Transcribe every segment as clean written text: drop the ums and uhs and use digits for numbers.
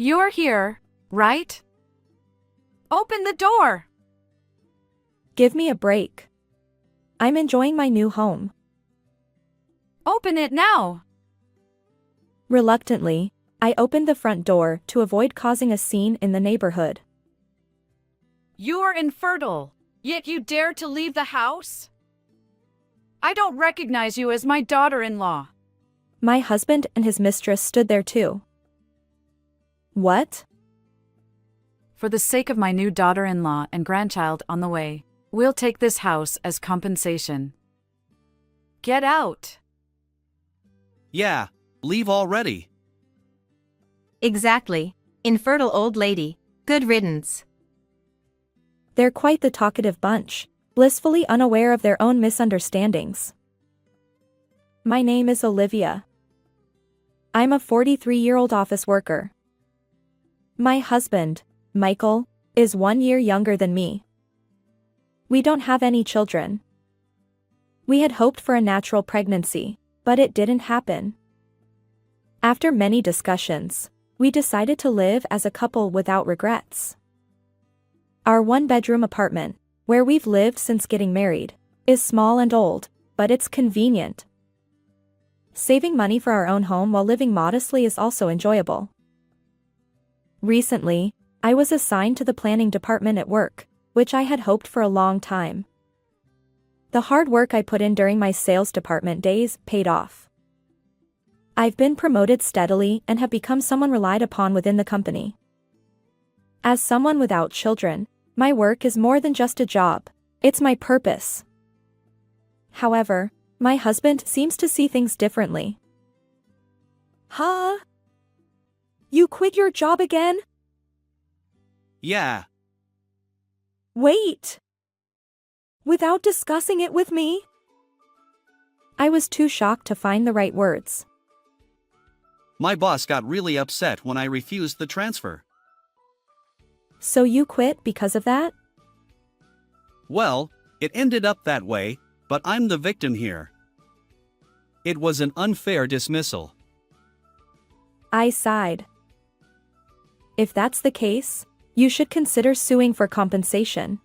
You're here, right? Open the door! Give me a break. I'm enjoying my new home. Open it now! Reluctantly, I opened the front door to avoid causing a scene in the neighborhood. You're infertile, yet you dare to leave the house? I don't recognize you as my daughter-in-law. My husband and his mistress stood there too. What? For the sake of my new daughter-in-law and grandchild on the way, we'll take this house as compensation. Get out! Yeah, leave already. Exactly. Infertile old lady. Good riddance. They're quite the talkative bunch, blissfully unaware of their own misunderstandings. My name is Olivia. I'm a 43-year-old office worker. My husband, Michael, is 1 year younger than me. We don't have any children. We had hoped for a natural pregnancy, but it didn't happen. After many discussions, we decided to live as a couple without regrets. Our one-bedroom apartment, where we've lived since getting married, is small and old, but it's convenient. Saving money for our own home while living modestly is also enjoyable. Recently, I was assigned to the planning department at work, which I had hoped for a long time. The hard work I put in during my sales department days paid off. I've been promoted steadily and have become someone relied upon within the company. As someone without children, my work is more than just a job, it's my purpose. However, my husband seems to see things differently. Huh? You quit your job again? Yeah, Wait! Without discussing it with me? I was too shocked to find the right words. my boss got really upset when I refused the transfer. So you quit because of that? Well, it ended up that way, but I'm the victim here. It was an unfair dismissal. I sighed. If that's the case, you should consider suing for compensation.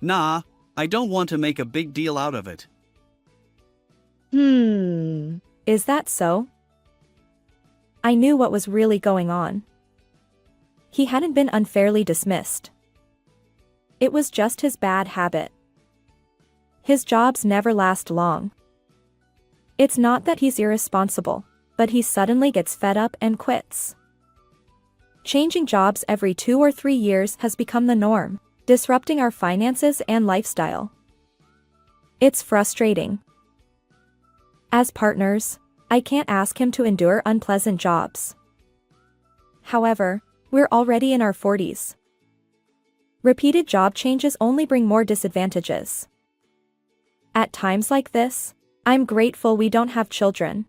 Nah, I don't want to make a big deal out of it. Is that so? I knew what was really going on. He hadn't been unfairly dismissed. It was just his bad habit. His jobs never last long. It's not that he's irresponsible, but he suddenly gets fed up and quits. Changing jobs every 2 or 3 years has become the norm, disrupting our finances and lifestyle. It's frustrating. As partners, I can't ask him to endure unpleasant jobs. However, we're already in our 40s. Repeated job changes only bring more disadvantages. At times like this, I'm grateful we don't have children.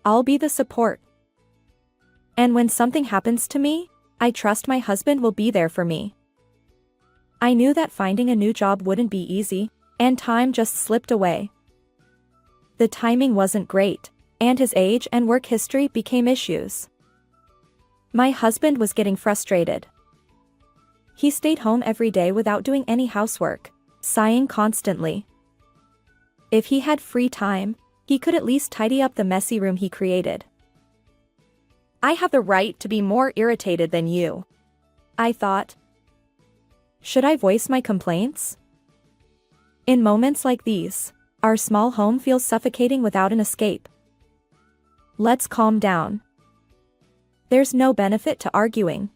I'll be the support. And when something happens to me, I trust my husband will be there for me. I knew that finding a new job wouldn't be easy, and time just slipped away. The timing wasn't great, and his age and work history became issues. My husband was getting frustrated. He stayed home every day without doing any housework, sighing constantly. If he had free time, he could at least tidy up the messy room he created. I have the right to be more irritated than you, I thought. Should I voice my complaints? In moments like these, our small home feels suffocating without an escape. Let's calm down. There's no benefit to arguing.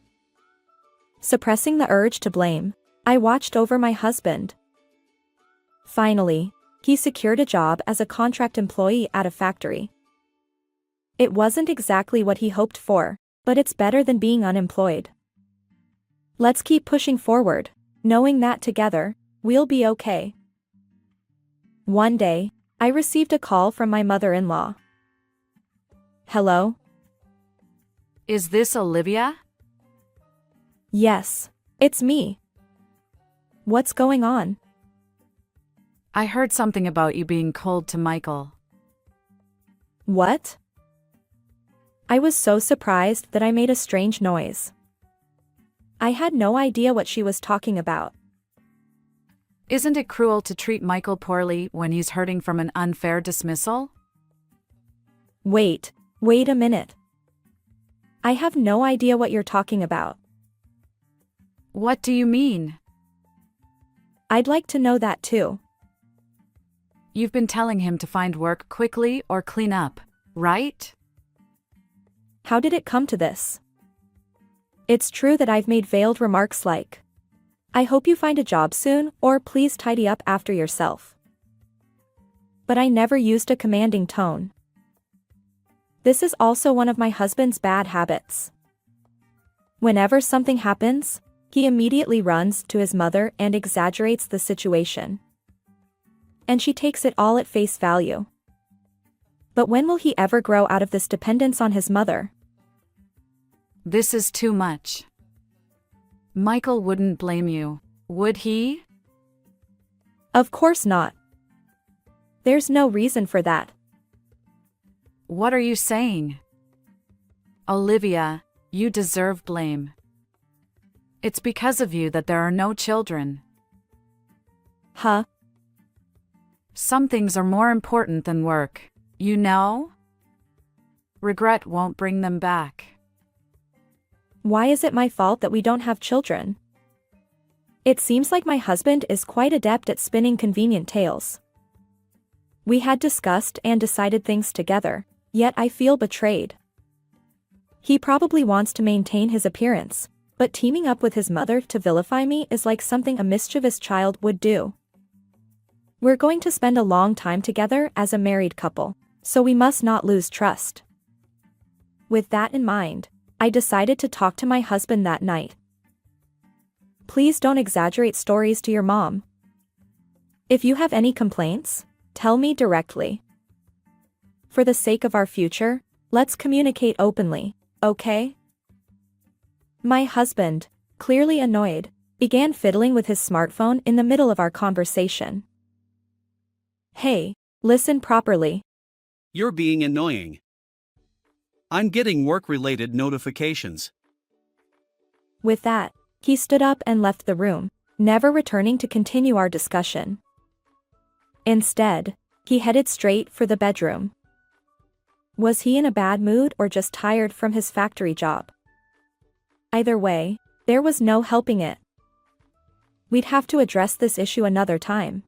Suppressing the urge to blame, I watched over my husband. Finally, he secured a job as a contract employee at a factory. It wasn't exactly what he hoped for, but it's better than being unemployed. Let's keep pushing forward, knowing that together, we'll be okay. One day, I received a call from my mother-in-law. Hello? Is this Olivia? Yes, it's me. What's going on? I heard something about you being cold to Michael. What? I was so surprised that I made a strange noise. I had no idea what she was talking about. Isn't it cruel to treat Michael poorly when he's hurting from an unfair dismissal? Wait a minute. I have no idea what you're talking about. What do you mean? I'd like to know that too. You've been telling him to find work quickly or clean up, right? How did it come to this? It's true that I've made veiled remarks like, I hope you find a job soon, or please tidy up after yourself. But I never used a commanding tone. This is also one of my husband's bad habits. Whenever something happens, he immediately runs to his mother and exaggerates the situation. And she takes it all at face value. But when will he ever grow out of this dependence on his mother? This is too much. Michael wouldn't blame you, would he? Of course not. There's no reason for that. What are you saying? Olivia, you deserve blame. It's because of you that there are no children. Huh? Some things are more important than work, you know? Regret won't bring them back. Why is it my fault that we don't have children? It seems like my husband is quite adept at spinning convenient tales. We had discussed and decided things together, yet I feel betrayed. He probably wants to maintain his appearance, but teaming up with his mother to vilify me is like something a mischievous child would do. We're going to spend a long time together as a married couple, so we must not lose trust. With that in mind, I decided to talk to my husband that night. Please don't exaggerate stories to your mom. If you have any complaints, tell me directly. For the sake of our future, let's communicate openly, okay? My husband, clearly annoyed, began fiddling with his smartphone in the middle of our conversation. Hey, listen properly. You're being annoying. I'm getting work-related notifications. With that, he stood up and left the room, never returning to continue our discussion. Instead, he headed straight for the bedroom. Was he in a bad mood or just tired from his factory job? Either way, there was no helping it. We'd have to address this issue another time.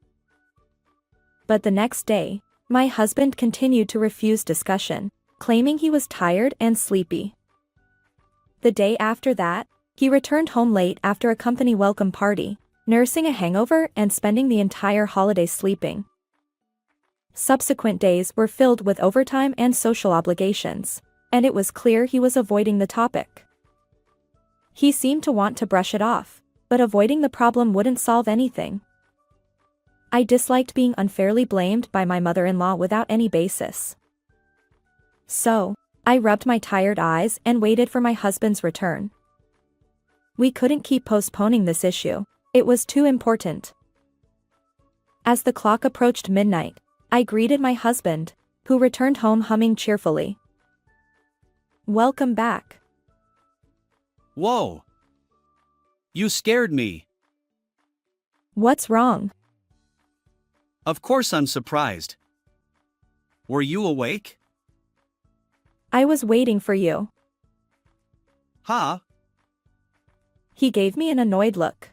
But the next day, my husband continued to refuse discussion, claiming he was tired and sleepy. The day after that, he returned home late after a company welcome party, nursing a hangover and spending the entire holiday sleeping. Subsequent days were filled with overtime and social obligations, and it was clear he was avoiding the topic. He seemed to want to brush it off, but avoiding the problem wouldn't solve anything. I disliked being unfairly blamed by my mother-in-law without any basis. So, I rubbed my tired eyes and waited for my husband's return. We couldn't keep postponing this issue, it was too important. As the clock approached midnight, I greeted my husband, who returned home humming cheerfully. Welcome back. Whoa! You scared me. What's wrong? Of course I'm surprised. Were you awake? I was waiting for you. Huh? He gave me an annoyed look.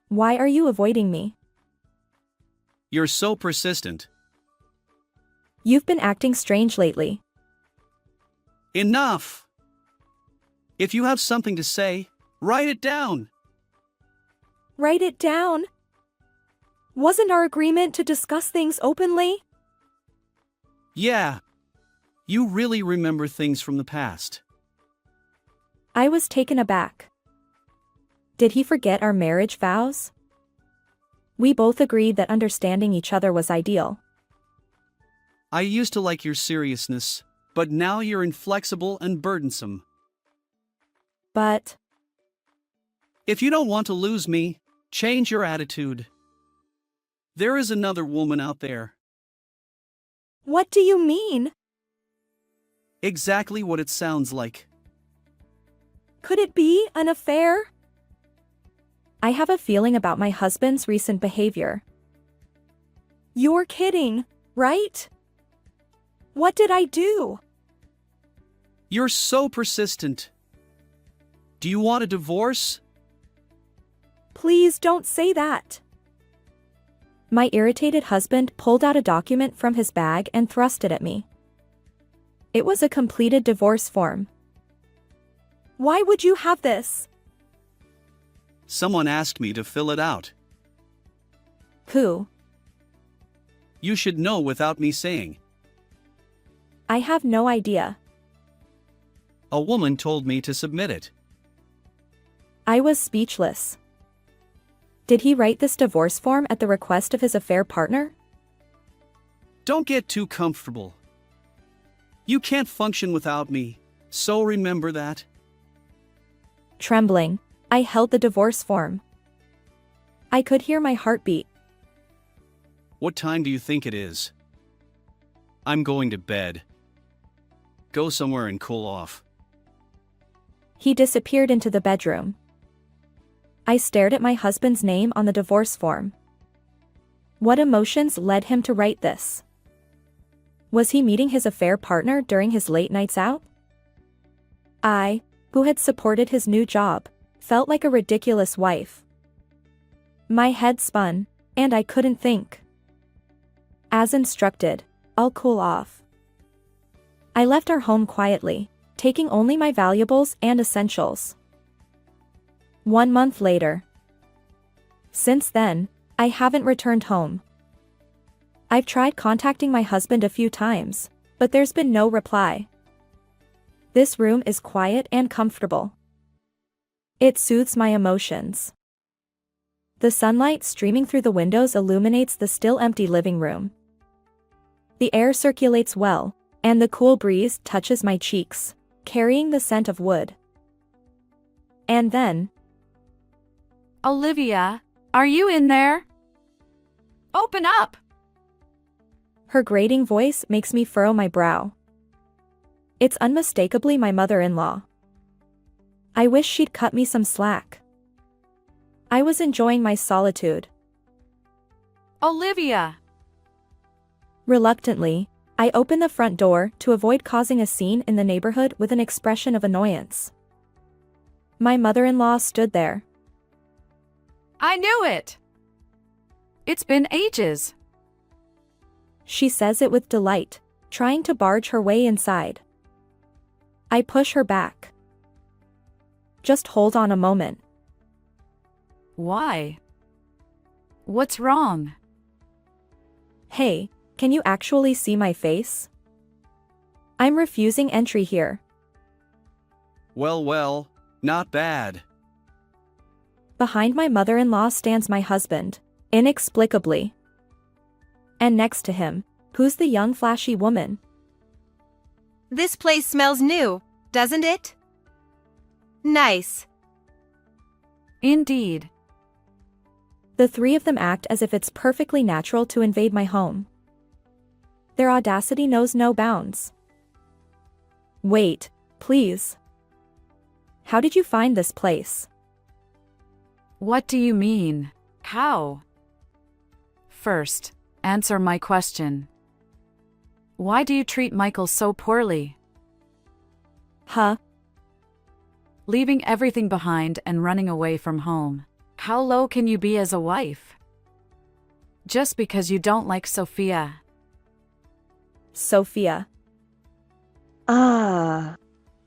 Why are you avoiding me? You're so persistent. You've been acting strange lately. Enough! If you have something to say, write it down. Write it down. Wasn't our agreement to discuss things openly? Yeah. You really remember things from the past. I was taken aback. Did he forget our marriage vows? We both agreed that understanding each other was ideal. I used to like your seriousness, but now you're inflexible and burdensome. But If you don't want to lose me, change your attitude. There is another woman out there. what do you mean? Exactly what it sounds like. Could it be an affair? I have a feeling about my husband's recent behavior. You're kidding, right? What did I do? You're so persistent. Do you want a divorce? Please don't say that. My irritated husband pulled out a document from his bag and thrust it at me. It was a completed divorce form. Why would you have this? Someone asked me to fill it out. Who? You should know without me saying. I have no idea. A woman told me to submit it. I was speechless. Did he write this divorce form at the request of his affair partner? Don't get too comfortable. You can't function without me, so remember that. Trembling, I held the divorce form. I could hear my heartbeat. What time do you think it is? I'm going to bed. Go somewhere and cool off. He disappeared into the bedroom. I stared at my husband's name on the divorce form. What emotions led him to write this? Was he meeting his affair partner during his late nights out? I, who had supported his new job, felt like a ridiculous wife. My head spun, and I couldn't think. As instructed, I'll cool off. I left our home quietly, taking only my valuables and essentials. 1 month later. Since then, I haven't returned home. I've tried contacting my husband a few times, but there's been no reply. This room is quiet and comfortable. It soothes my emotions. The sunlight streaming through the windows illuminates the still empty living room. The air circulates well, and the cool breeze touches my cheeks, carrying the scent of wood. And then, Olivia, are you in there? Open up! her grating voice makes me furrow my brow. It's unmistakably my mother-in-law. I wish she'd cut me some slack. I was enjoying my solitude. Olivia! Reluctantly, I opened the front door to avoid causing a scene in the neighborhood with an expression of annoyance. My mother-in-law stood there. I knew it! It's been ages. She says it with delight, trying to barge her way inside. I push her back. Just hold on a moment. Why? What's wrong? Hey, can you actually see my face? I'm refusing entry here. Well, not bad. Behind my mother-in-law stands my husband, inexplicably. And next to him, who's the young flashy woman? This place smells new, doesn't it? Nice. Indeed. The three of them act as if it's perfectly natural to invade my home. Their audacity knows no bounds. Wait, please. How did you find this place? What do you mean? How? First, answer my question. Why do you treat Michael so poorly? Huh? Leaving everything behind and running away from home. How low can you be as a wife? Just because you don't like Sophia. Sophia.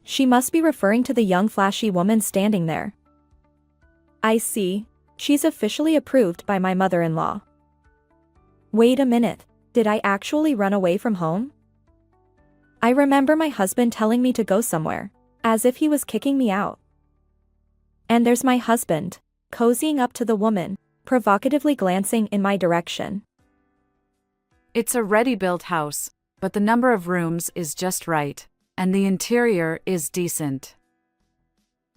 She must be referring to the young flashy woman standing there. I see. She's officially approved by my mother-in-law. Wait a minute, did I actually run away from home? I remember my husband telling me to go somewhere, as if he was kicking me out. And there's my husband, cozying up to the woman, provocatively glancing in my direction. It's a ready-built house, but the number of rooms is just right, and the interior is decent.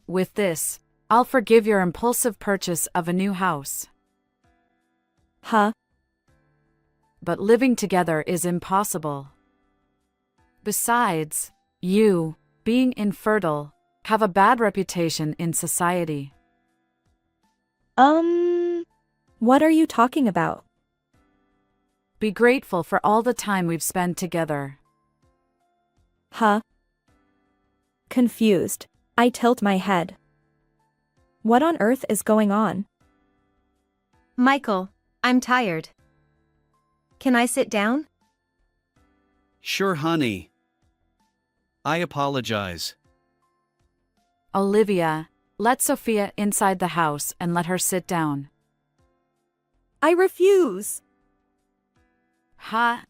With this, I'll forgive your impulsive purchase of a new house. Huh? But living together is impossible. Besides, You, being infertile, have a bad reputation in society. What are you talking about? Be grateful for all the time we've spent together. Huh? Confused, I tilt my head. What on earth is going on? Michael, I'm tired. Can I sit down? Sure, honey. I apologize. Olivia, let Sophia inside the house and let her sit down. I refuse. Ha!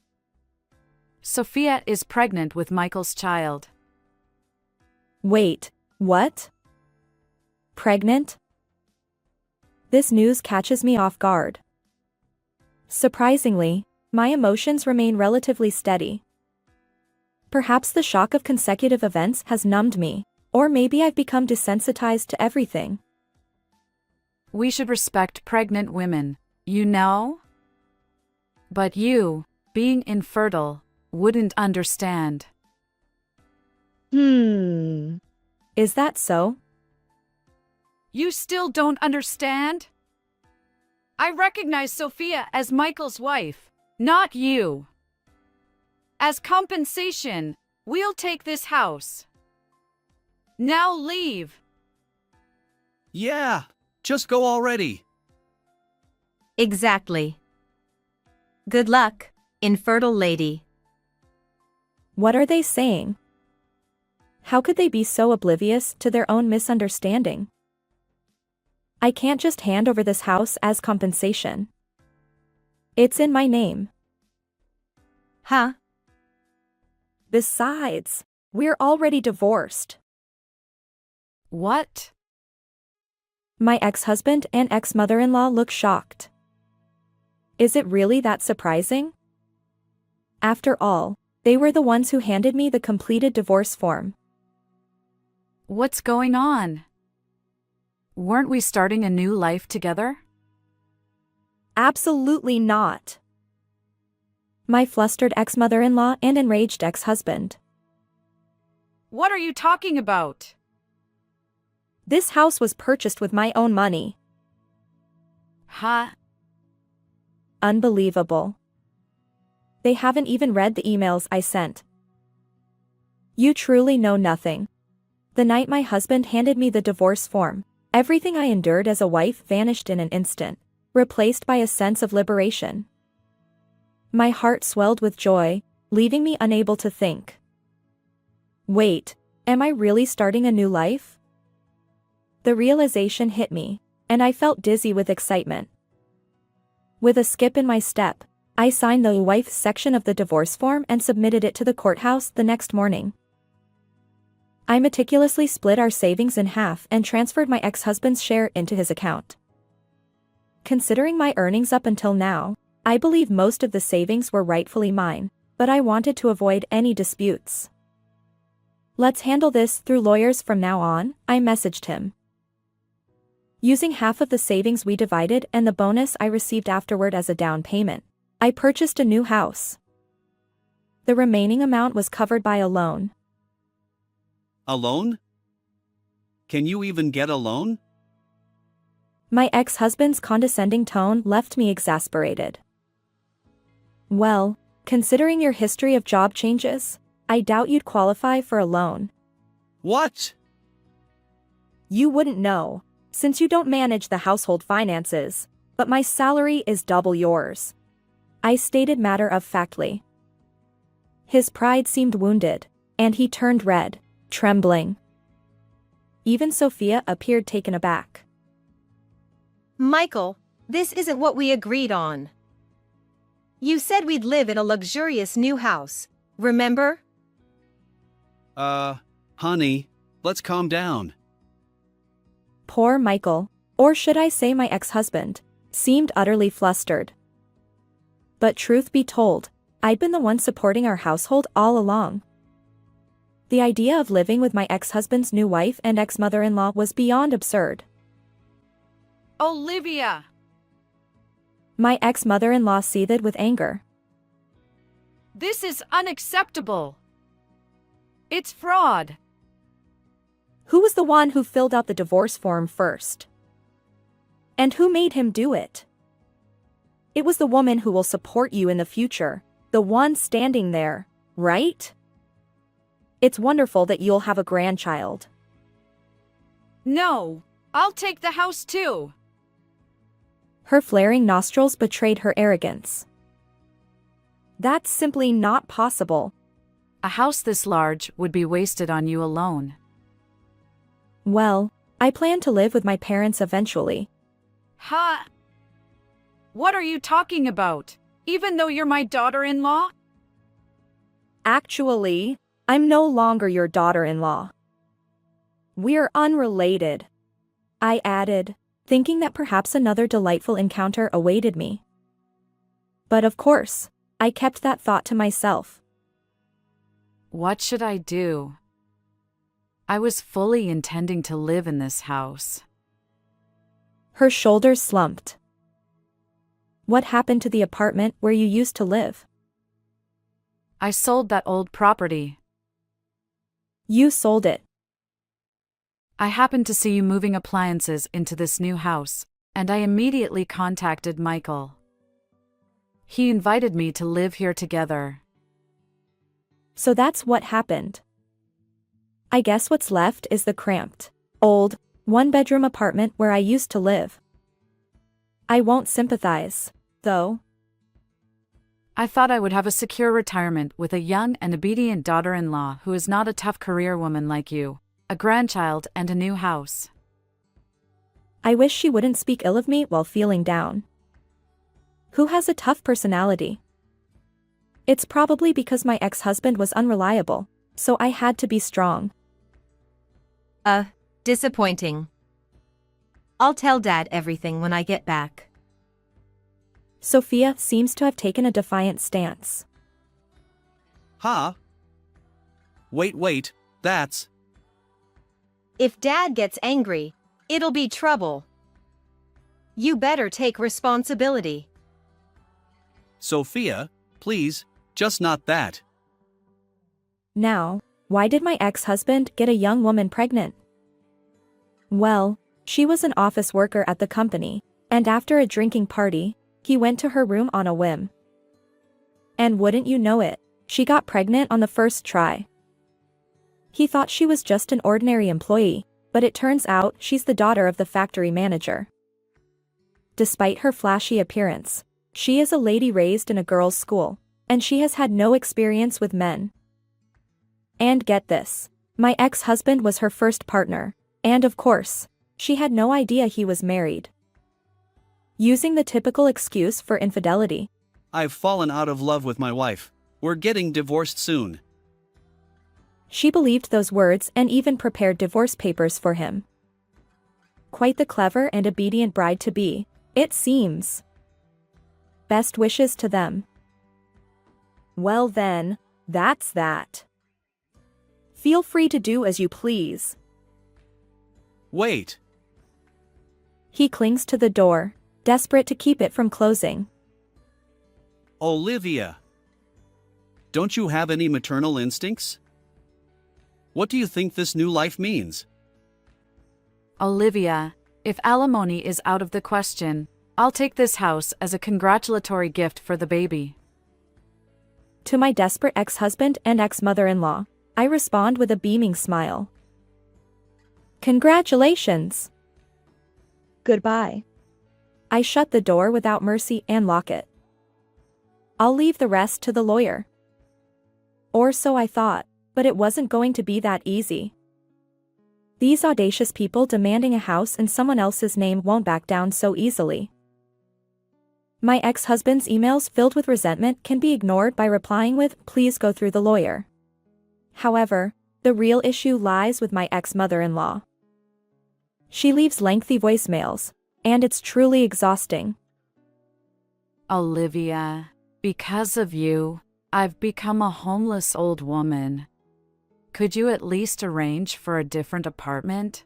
Sophia is pregnant with Michael's child. Wait, what? Pregnant? This news catches me off guard. Surprisingly, my emotions remain relatively steady. Perhaps the shock of consecutive events has numbed me, or maybe I've become desensitized to everything. We should respect pregnant women, you know? But you, being infertile, wouldn't understand. Is that so? You still don't understand? I recognize Sophia as Michael's wife, not you. As compensation, we'll take this house. Now leave. Yeah, just go already. Exactly. Good luck, infertile lady. What are they saying? How could they be so oblivious to their own misunderstanding? I can't just hand over this house as compensation. It's in my name. Huh? Besides, we're already divorced. What? My ex-husband and ex-mother-in-law look shocked. Is it really that surprising? After all, they were the ones who handed me the completed divorce form. What's going on? Weren't we starting a new life together? Absolutely not. My flustered ex-mother-in-law and enraged ex-husband. What are you talking about? This house was purchased with my own money. Ha! Unbelievable. They haven't even read the emails I sent. You truly know nothing. The night my husband handed me the divorce form, everything I endured as a wife vanished in an instant, replaced by a sense of liberation. My heart swelled with joy, leaving me unable to think. Wait, am I really starting a new life? The realization hit me, and I felt dizzy with excitement. With a skip in my step, I signed the wife section of the divorce form and submitted it to the courthouse the next morning. I meticulously split our savings in half and transferred my ex-husband's share into his account. Considering my earnings up until now, I believe most of the savings were rightfully mine, but I wanted to avoid any disputes. Let's handle this through lawyers from now on, I messaged him. Using half of the savings we divided and the bonus I received afterward as a down payment, I purchased a new house. The remaining amount was covered by a loan. A loan? Can you even get a loan? My ex-husband's condescending tone left me exasperated. Well, considering your history of job changes, I doubt you'd qualify for a loan. What? You wouldn't know, since you don't manage the household finances, but my salary is double yours. I stated matter-of-factly. His pride seemed wounded, and he turned red, trembling. Even Sophia appeared taken aback. Michael, this isn't what we agreed on. You said we'd live in a luxurious new house, remember? Honey, let's calm down. Poor Michael, or should I say my ex-husband, seemed utterly flustered. But truth be told, I'd been the one supporting our household all along. The idea of living with my ex-husband's new wife and ex-mother-in-law was beyond absurd. Olivia! My ex-mother-in-law seethed with anger. This is unacceptable! It's fraud. Who was the one who filled out the divorce form first? And who made him do it? It was the woman who will support you in the future, the one standing there, right? It's wonderful that you'll have a grandchild. No, I'll take the house too. Her flaring nostrils betrayed her arrogance. That's simply not possible. A house this large would be wasted on you alone. Well, I plan to live with my parents eventually. Huh? What are you talking about? Even though you're my daughter-in-law? Actually, I'm no longer your daughter-in-law. We're unrelated, I added, thinking that perhaps another delightful encounter awaited me. But of course, I kept that thought to myself. What should I do? I was fully intending to live in this house. Her shoulders slumped. What happened to the apartment where you used to live? I sold that old property. You sold it. I happened to see you moving appliances into this new house, and I immediately contacted Michael. He invited me to live here together. So that's what happened. I guess what's left is the cramped, old, one-bedroom apartment where I used to live. I won't sympathize, though. I thought I would have a secure retirement with a young and obedient daughter-in-law who is not a tough career woman like you, a grandchild and a new house. I wish she wouldn't speak ill of me while feeling down. Who has a tough personality? It's probably because my ex-husband was unreliable, so I had to be strong. Disappointing. I'll tell Dad everything when I get back. Sophia seems to have taken a defiant stance. Huh? Wait, that's... If Dad gets angry, it'll be trouble. You better take responsibility. Sophia, please, just not that. Now, why did my ex-husband get a young woman pregnant? Well, she was an office worker at the company, and after a drinking party, he went to her room on a whim. And wouldn't you know it, she got pregnant on the first try. He thought she was just an ordinary employee, but it turns out she's the daughter of the factory manager. Despite her flashy appearance, she is a lady raised in a girls' school, and she has had no experience with men. And get this, my ex-husband was her first partner, and of course, she had no idea he was married. Using the typical excuse for infidelity. I've fallen out of love with my wife. We're getting divorced soon. She believed those words and even prepared divorce papers for him. Quite the clever and obedient bride-to-be, it seems. Best wishes to them. Well then, that's that. Feel free to do as you please. Wait. He clings to the door, desperate to keep it from closing. Olivia. Don't you have any maternal instincts? What do you think this new life means? Olivia, if alimony is out of the question, I'll take this house as a congratulatory gift for the baby. To my desperate ex-husband and ex-mother-in-law, I respond with a beaming smile. Congratulations! Goodbye. I shut the door without mercy and lock it. I'll leave the rest to the lawyer. Or so I thought, but it wasn't going to be that easy. These audacious people demanding a house in someone else's name won't back down so easily. My ex-husband's emails filled with resentment can be ignored by replying with, "Please go through the lawyer." However, the real issue lies with my ex-mother-in-law. She leaves lengthy voicemails, and it's truly exhausting. Olivia, because of you, I've become a homeless old woman. Could you at least arrange for a different apartment?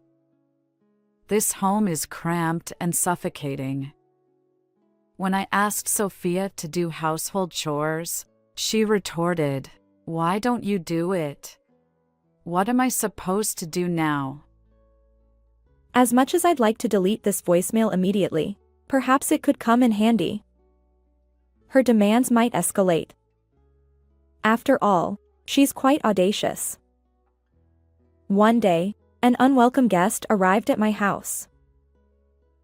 This home is cramped and suffocating. When I asked Sophia to do household chores, she retorted, "Why don't you do it?" What am I supposed to do now? As much as I'd like to delete this voicemail immediately, perhaps it could come in handy. Her demands might escalate. After all, she's quite audacious. One day, an unwelcome guest arrived at my house.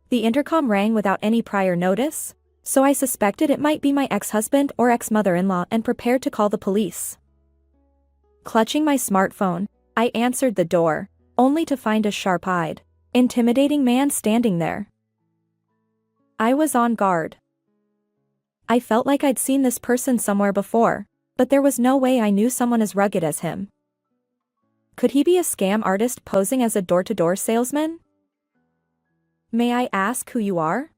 The intercom rang without any prior notice, so I suspected it might be my ex-husband or ex-mother-in-law and prepared to call the police. Clutching my smartphone, I answered the door, only to find a sharp-eyed, intimidating man standing there. I was on guard. I felt like I'd seen this person somewhere before, but there was no way I knew someone as rugged as him. Could he be a scam artist posing as a door-to-door salesman? May I ask who you are?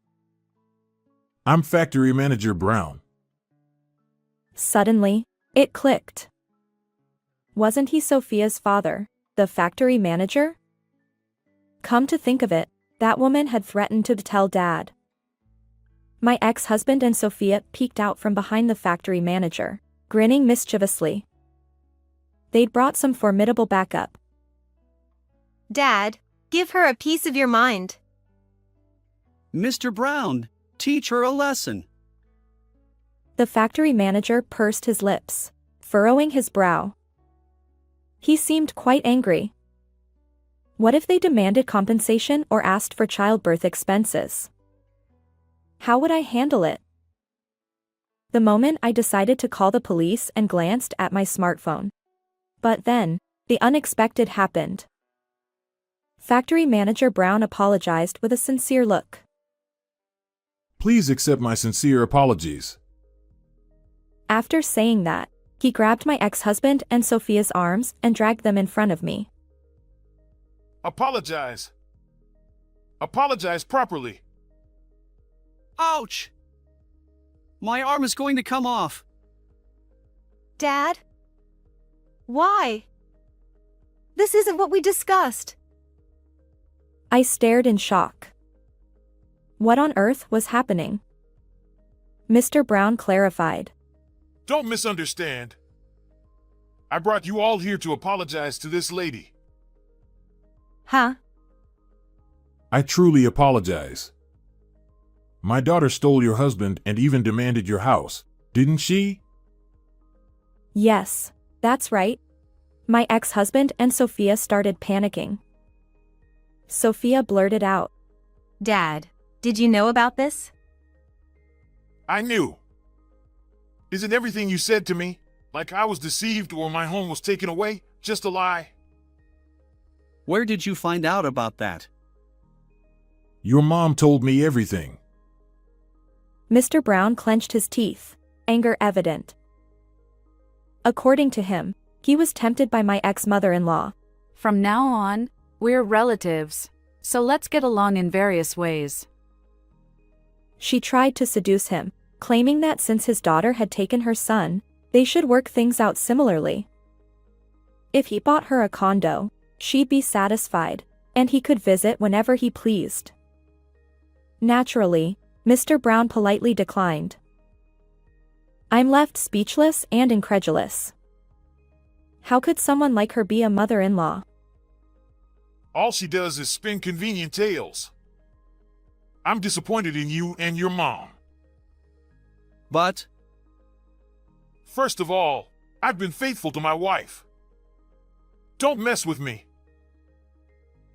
I'm Factory Manager Brown. Suddenly, it clicked. Wasn't he Sophia's father, the factory manager? Come to think of it, that woman had threatened to tell Dad. My ex-husband and Sophia peeked out from behind the factory manager, grinning mischievously. They'd brought some formidable backup. Dad, give her a piece of your mind. Mr. Brown, teach her a lesson. The factory manager pursed his lips, furrowing his brow. He seemed quite angry. What if they demanded compensation or asked for childbirth expenses? How would I handle it? The moment I decided to call the police and glanced at my smartphone. But then, the unexpected happened. Factory Manager Brown apologized with a sincere look. Please accept my sincere apologies. After saying that, he grabbed my ex-husband and Sophia's arms and dragged them in front of me. Apologize. Apologize properly. Ouch! My arm is going to come off. Dad? Why? This isn't what we discussed. I stared in shock. What on earth was happening? Mr. Brown clarified. Don't misunderstand. I brought you all here to apologize to this lady. Huh? I truly apologize. My daughter stole your husband and even demanded your house, didn't she? Yes, that's right. My ex-husband and Sophia started panicking. Sophia blurted out. Dad, did you know about this? I knew. Isn't everything you said to me, like I was deceived or my home was taken away, just a lie? Where did you find out about that? Your mom told me everything. Mr. Brown clenched his teeth, anger evident. According to him, he was tempted by my ex-mother-in-law. From now on, we're relatives, so let's get along in various ways. She tried to seduce him, claiming that since his daughter had taken her son, they should work things out similarly. If he bought her a condo, she'd be satisfied, and he could visit whenever he pleased. Naturally, Mr. Brown politely declined. I'm left speechless and incredulous. How could someone like her be a mother-in-law? All she does is spin convenient tales. I'm disappointed in you and your mom. But First of all, I've been faithful to my wife. Don't mess with me.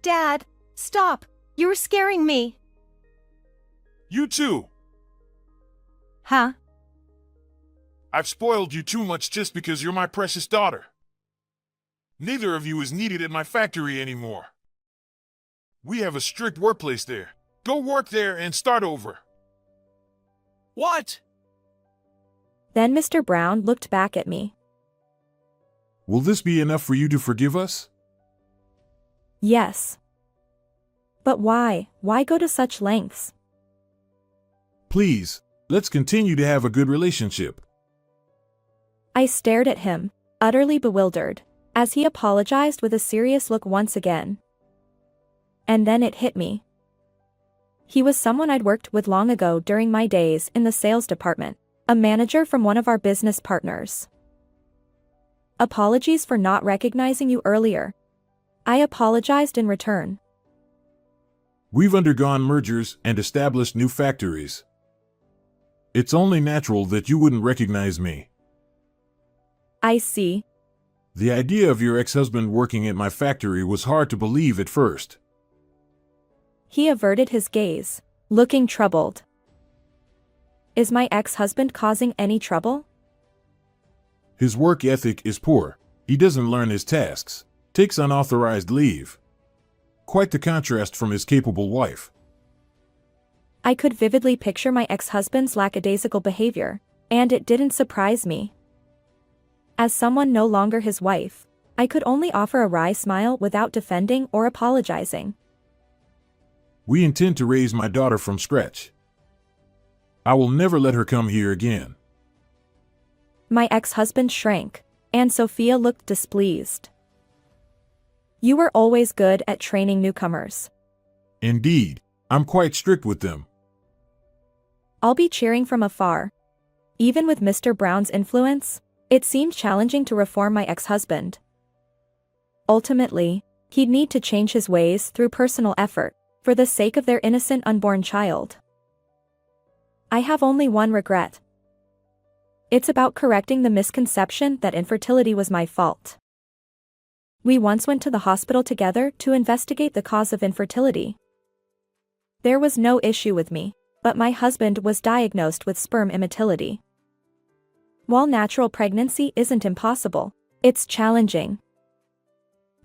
Dad, stop. You're scaring me. You too. Huh? I've spoiled you too much just because you're my precious daughter. Neither of you is needed at my factory anymore. We have a strict workplace there. Go work there and start over. what? Then Mr. Brown looked back at me. Will this be enough for you to forgive us? Yes. But why? Why go to such lengths? Please, let's continue to have a good relationship. I stared at him, utterly bewildered, as he apologized with a serious look once again. And then it hit me. He was someone I'd worked with long ago during my days in the sales department, a manager from one of our business partners. Apologies for not recognizing you earlier. I apologized in return. We've undergone mergers and established new factories. It's only natural that you wouldn't recognize me. I see. The idea of your ex-husband working at my factory was hard to believe at first. He averted his gaze, looking troubled. Is my ex-husband causing any trouble? His work ethic is poor. He doesn't learn his tasks, takes unauthorized leave. Quite the contrast from his capable wife. I could vividly picture my ex-husband's lackadaisical behavior, and it didn't surprise me. As someone no longer his wife, I could only offer a wry smile without defending or apologizing. We intend to raise my daughter from scratch. I will never let her come here again. My ex-husband shrank, and Sophia looked displeased. You were always good at training newcomers. Indeed, I'm quite strict with them. I'll be cheering from afar. Even with Mr. Brown's influence, it seemed challenging to reform my ex-husband. Ultimately, he'd need to change his ways through personal effort, for the sake of their innocent unborn child. I have only one regret. It's about correcting the misconception that infertility was my fault. We once went to the hospital together to investigate the cause of infertility. There was no issue with me, but my husband was diagnosed with sperm immotility. While natural pregnancy isn't impossible, it's challenging.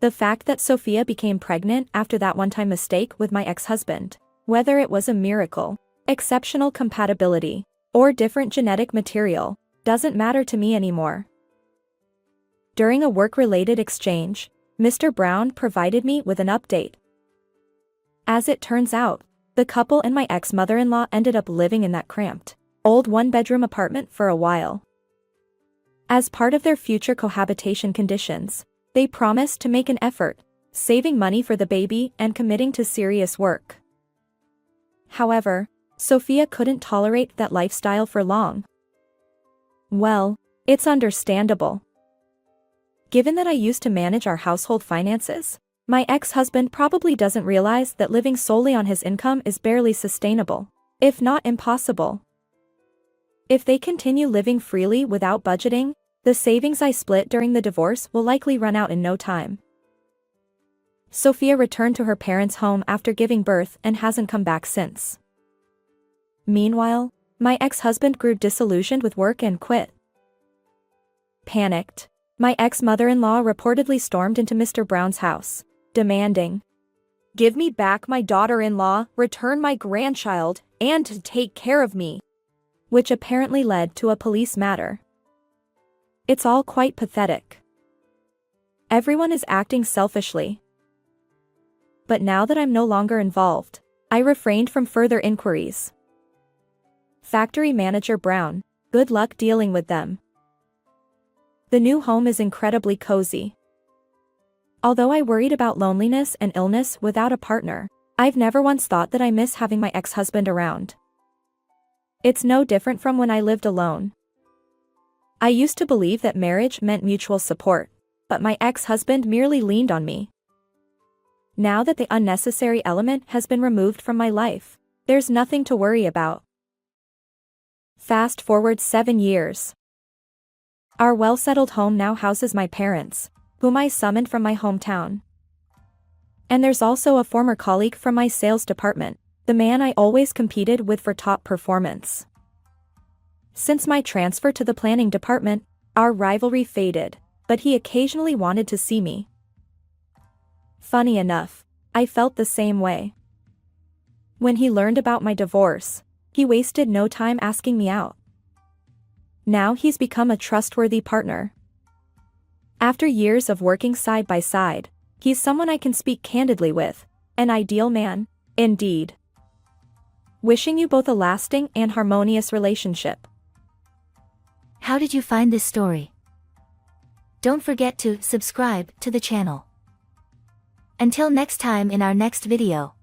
The fact that Sophia became pregnant after that one-time mistake with my ex-husband, whether it was a miracle, exceptional compatibility, or different genetic material, doesn't matter to me anymore. During a work-related exchange, Mr. Brown provided me with an update. As it turns out, the couple and my ex-mother-in-law ended up living in that cramped, old one-bedroom apartment for a while. As part of their future cohabitation conditions, they promised to make an effort, saving money for the baby and committing to serious work. However, Sophia couldn't tolerate that lifestyle for long. Well, it's understandable. Given that I used to manage our household finances, my ex-husband probably doesn't realize that living solely on his income is barely sustainable, if not impossible. If they continue living freely without budgeting, the savings I split during the divorce will likely run out in no time. Sophia returned to her parents' home after giving birth and hasn't come back since. Meanwhile, my ex-husband grew disillusioned with work and quit. Panicked, my ex-mother-in-law reportedly stormed into Mr. Brown's house, demanding, "Give me back my daughter-in-law, return my grandchild, and to take care of me," which apparently led to a police matter. It's all quite pathetic. Everyone is acting selfishly. But now that I'm no longer involved, I refrained from further inquiries. Factory Manager Brown, good luck dealing with them. The new home is incredibly cozy. Although I worried about loneliness and illness without a partner, I've never once thought that I miss having my ex-husband around. It's no different from when I lived alone. I used to believe that marriage meant mutual support, but my ex-husband merely leaned on me. Now that the unnecessary element has been removed from my life, there's nothing to worry about. Fast forward 7 years. Our well-settled home now houses my parents, whom I summoned from my hometown. And there's also a former colleague from my sales department, the man I always competed with for top performance. Since my transfer to the planning department, our rivalry faded, but he occasionally wanted to see me. Funny enough, I felt the same way. When he learned about my divorce, he wasted no time asking me out. Now he's become a trustworthy partner. After years of working side by side, he's someone I can speak candidly with, an ideal man, indeed. Wishing you both a lasting and harmonious relationship. How did you find this story? Don't forget to subscribe to the channel. Until next time in our next video.